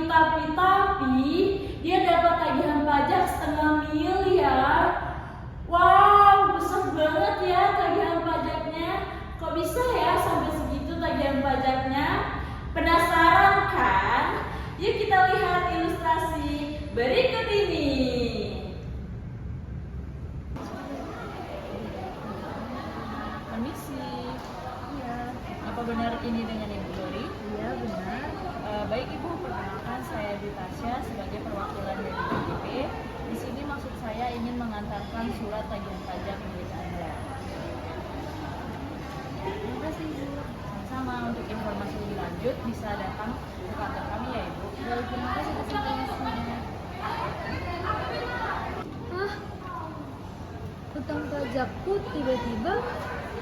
tapi dia dapat tagihan pajak 500.000.000. Wow, besar banget ya tagihan pajaknya. Kok bisa ya sampai segitu tagihan pajaknya? Penasaran kan? Yuk kita lihat ilustrasi berikut ini. Permisi. Iya, Apa benar ini dengan Ibu Lori? iya benar. Baik Ibu, perkenalkan saya Tasya sebagai perwakilan dari DJP. Di sini maksud saya ingin mengantarkan surat tagihan pajak milik Anda. Terima kasih Ibu. Sama untuk informasi lebih lanjut bisa datang ke kantor kami ya Ibu. Baik, terima kasih atas informasinya. Hah? Utang pajakku tiba-tiba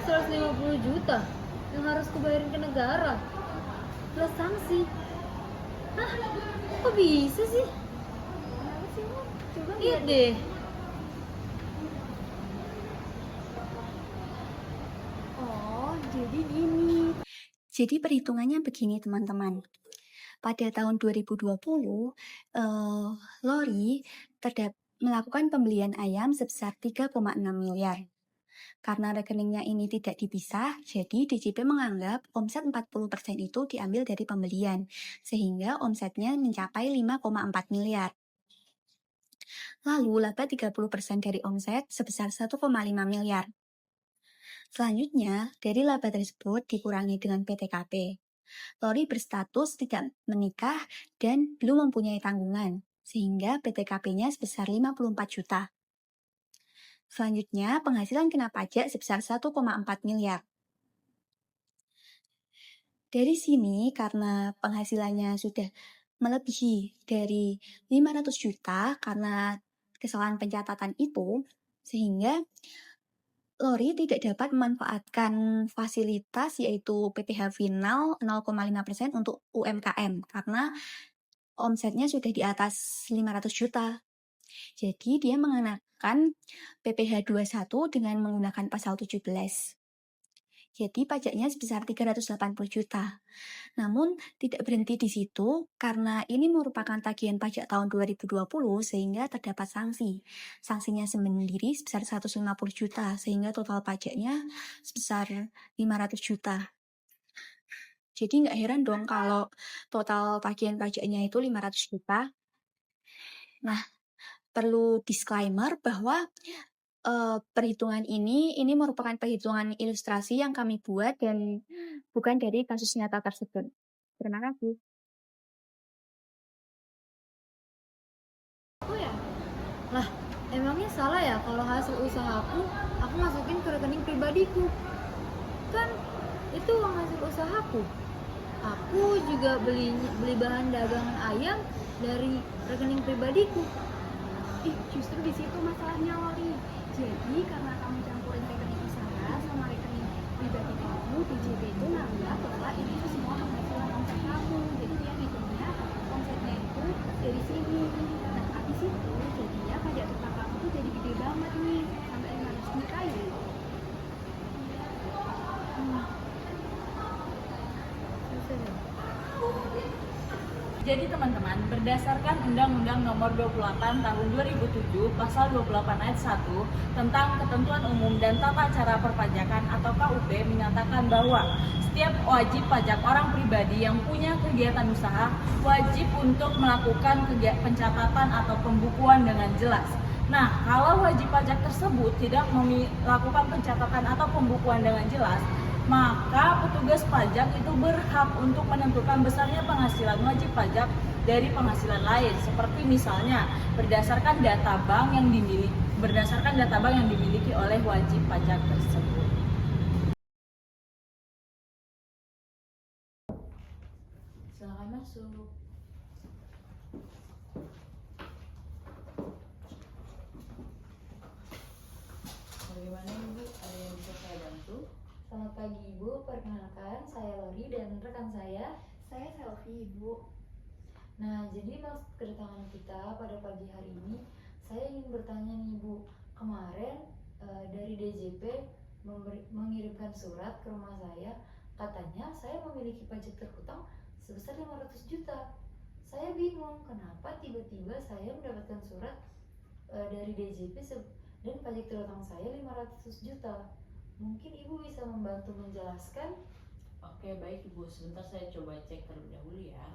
150 juta yang harus kubayarin ke negara plus sanksi. Hah? Kok bisa sih? Kenapa sih, Bu? Coba lihat deh. Oh, jadi gini. Jadi perhitungannya begini teman-teman. Pada tahun 2020, Lori melakukan pembelian ayam sebesar 3,6 miliar. Karena rekeningnya ini tidak dipisah, jadi DJP menganggap omset 40% itu diambil dari pembelian, sehingga omsetnya mencapai 5,4 miliar. Lalu laba 30% dari omset sebesar 1,5 miliar. Selanjutnya, dari laba tersebut dikurangi dengan PTKP. Lori berstatus tidak menikah dan belum mempunyai tanggungan, sehingga PTKP-nya sebesar 54 juta. Selanjutnya, penghasilan kena pajak sebesar 1,4 miliar. Dari sini, karena penghasilannya sudah melebihi dari 500 juta karena kesalahan pencatatan itu, sehingga Lori tidak dapat memanfaatkan fasilitas yaitu PPh final 0,5% untuk UMKM karena omsetnya sudah di atas 500 juta. Jadi dia mengenakan PPh 21 dengan menggunakan pasal 17. Jadi pajaknya sebesar 380 juta. Namun tidak berhenti di situ karena ini merupakan tagihan pajak tahun 2020 sehingga terdapat sanksi. Sanksinya sendiri sebesar 150 juta sehingga total pajaknya sebesar 500 juta. Jadi nggak heran dong kalau total tagihan pajaknya itu 500 juta. Nah, perlu disclaimer bahwa perhitungan ini merupakan perhitungan ilustrasi yang kami buat dan bukan dari kasus nyata tersebut. Terima kasih. Oh ya? Lah, emangnya salah ya kalau hasil usahaku aku masukin ke rekening pribadiku? Kan itu uang hasil usahaku. Aku juga beli bahan dagangan ayam dari rekening pribadiku. Justru di situ masalahnya, Lori. Jadi karena kamu campurin rekening usaha sama rekening pribadi kamu, DJP itu nganggap bahwa ini tuh semua penghasilan omset kamu. Jadi dia ngitungnya omsetnya itu dari sini. Nah, habis itu jadinya pajak utang kamu tuh jadi gede banget nih, sampai 500 juta ya. Jadi teman-teman, berdasarkan Undang-Undang Nomor 28 Tahun 2007 Pasal 28 Ayat 1 tentang Ketentuan Umum dan Tata Cara Perpajakan atau KUP menyatakan bahwa setiap wajib pajak orang pribadi yang punya kegiatan usaha wajib untuk melakukan pencatatan atau pembukuan dengan jelas. Nah, kalau wajib pajak tersebut tidak melakukan pencatatan atau pembukuan dengan jelas, maka petugas pajak itu berhak untuk menentukan besarnya penghasilan wajib pajak dari penghasilan lain, seperti misalnya berdasarkan data bank yang dimiliki oleh wajib pajak tersebut. Silakan masuk. Bagaimana Ibu? Ada yang bisa saya bantu? Selamat pagi Ibu, perkenalkan saya Lori dan rekan saya Selfie, Ibu. Nah, jadi maksud kedatangan kita pada pagi hari ini, saya ingin bertanya nih Bu, kemarin dari DJP mengirimkan surat ke rumah saya, katanya saya memiliki pajak terhutang sebesar 500 juta. Saya bingung tiba-tiba saya mendapatkan surat dari DJP dan pajak terutang saya 500 juta. Mungkin Ibu bisa membantu menjelaskan? Oke, baik Ibu. Sebentar saya coba cek terlebih dahulu ya.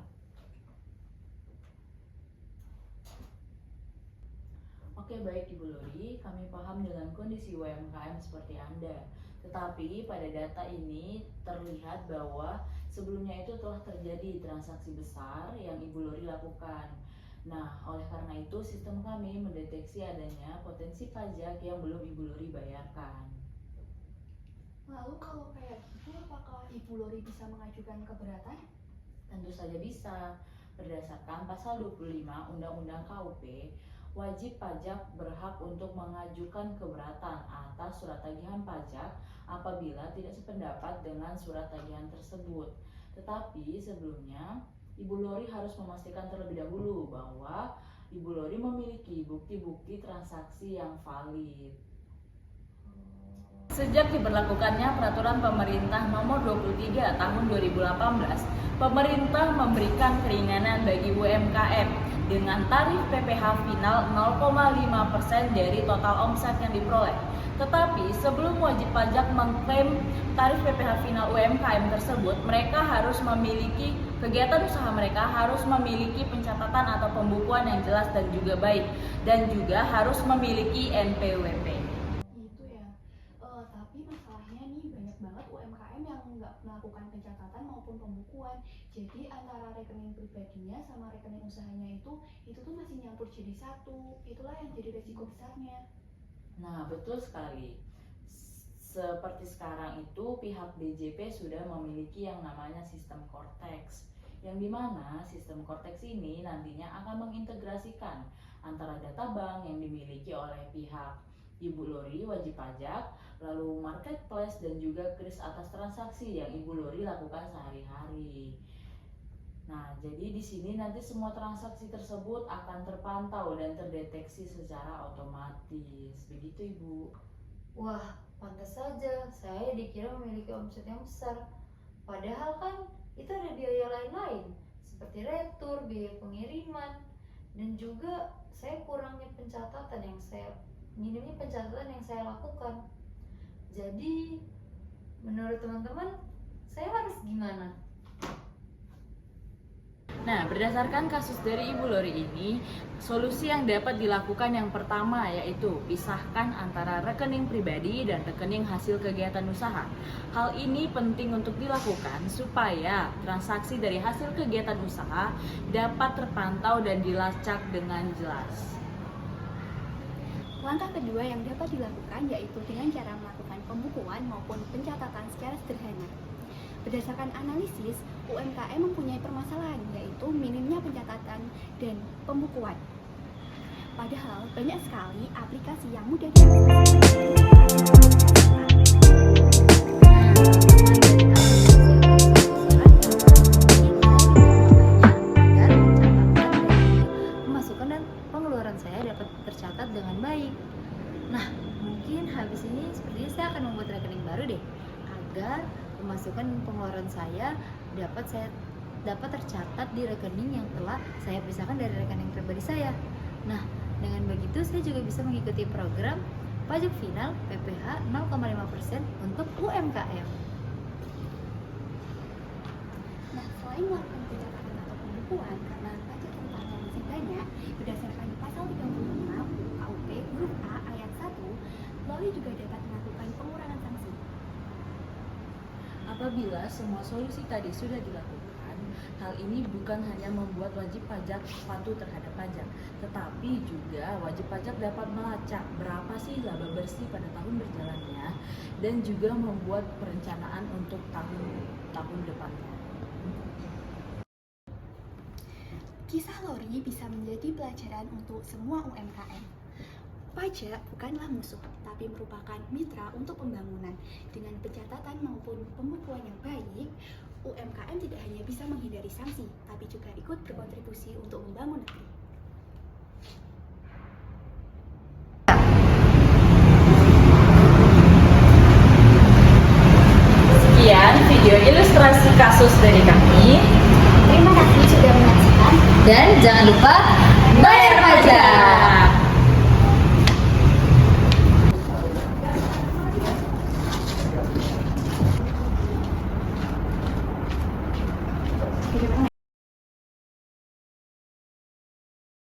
Oke, baik Ibu Lori, kami paham dengan kondisi UMKM seperti Anda. Tetapi pada data ini terlihat bahwa sebelumnya itu telah terjadi transaksi besar yang Ibu Lori lakukan. Nah, oleh karena itu sistem kami mendeteksi adanya potensi pajak yang belum Ibu Lori bayarkan. Lalu kalau kayak gitu, apakah Ibu Lori bisa mengajukan keberatan? Tentu saja bisa. Berdasarkan pasal 25 Undang-Undang KUP, wajib pajak berhak untuk mengajukan keberatan atas surat tagihan pajak apabila tidak sependapat dengan surat tagihan tersebut. Tetapi sebelumnya, Ibu Lori harus memastikan terlebih dahulu bahwa Ibu Lori memiliki bukti-bukti transaksi yang valid. Sejak diberlakukannya Peraturan Pemerintah Nomor 23 Tahun 2018, pemerintah memberikan keringanan bagi UMKM dengan tarif PPh final 0,5% dari total omset yang diperoleh. Tetapi sebelum wajib pajak mengklaim tarif PPh final UMKM tersebut, mereka harus memiliki kegiatan usaha mereka harus memiliki pencatatan atau pembukuan yang jelas dan juga baik, dan juga harus memiliki NPWP. Gitu ya. Tapi masalahnya nih banyak banget UMKM yang nggak melakukan pencatatan maupun pembukuan. Jadi antara rekening pribadinya sama rekening usahanya itu tuh masih nyampur jadi satu. Itulah yang jadi resiko besarnya. Nah, betul sekali. Seperti sekarang itu pihak DJP sudah memiliki yang namanya sistem Cortex, yang dimana sistem Cortex ini nantinya akan mengintegrasikan antara data bank yang dimiliki oleh pihak Ibu Lori wajib pajak, lalu marketplace dan juga kris atas transaksi yang Ibu Lori lakukan sehari-hari. Nah, jadi di sini nanti semua transaksi tersebut akan terpantau dan terdeteksi secara otomatis. Begitu, Ibu. Wah, pantas saja saya dikira memiliki omset yang besar. Padahal kan itu ada biaya lain-lain seperti retur, biaya pengiriman, dan juga saya kurangnya pencatatan minimnya pencatatan yang saya lakukan. Jadi, menurut teman-teman, saya harus gimana? Nah, berdasarkan kasus dari Ibu Lori ini, solusi yang dapat dilakukan yang pertama yaitu pisahkan antara rekening pribadi dan rekening hasil kegiatan usaha. Hal ini penting untuk dilakukan supaya transaksi dari hasil kegiatan usaha dapat terpantau dan dilacak dengan jelas. Langkah kedua yang dapat dilakukan yaitu dengan cara melakukan pembukuan maupun pencatatan secara sederhana. Berdasarkan analisis, UMKM mempunyai permasalahan yaitu minimnya pencatatan dan pembukuan. Padahal banyak sekali aplikasi yang mudah pemasukan dan pengeluaran saya dapat tercatat dengan baik. Nah, mungkin habis ini sepertinya saya akan membuat rekening baru deh, agar pemasukan dan pengeluaran saya dapat tercatat di rekening yang telah saya pisahkan dari rekening pribadi saya. Nah, dengan begitu saya juga bisa mengikuti program pajak final PPh 0,5% untuk UMKM. Nah, selain melakukan pencatatan atau pembukuan karena pajak terutang yang masih banyak, berdasarkan pasal 36 KUP huruf A ayat 1, Lori juga dapat melakukan pengurangan sanksi. Apabila semua solusi tadi sudah dilakukan, hal ini bukan hanya membuat wajib pajak patuh terhadap pajak, tetapi juga wajib pajak dapat melacak berapa sih laba bersih pada tahun berjalannya dan juga membuat perencanaan untuk tahun depannya. Kisah Lori bisa menjadi pelajaran untuk semua UMKM. Pajak bukanlah musuh, tapi merupakan mitra untuk pembangunan. Dengan pencatatan maupun pembukuan yang baik, UMKM tidak hanya bisa menghindari sanksi, tapi juga ikut berkontribusi untuk membangun negeri. Sekian video ilustrasi kasus dari kami. Terima kasih sudah menyaksikan. Dan jangan lupa bayar pajak.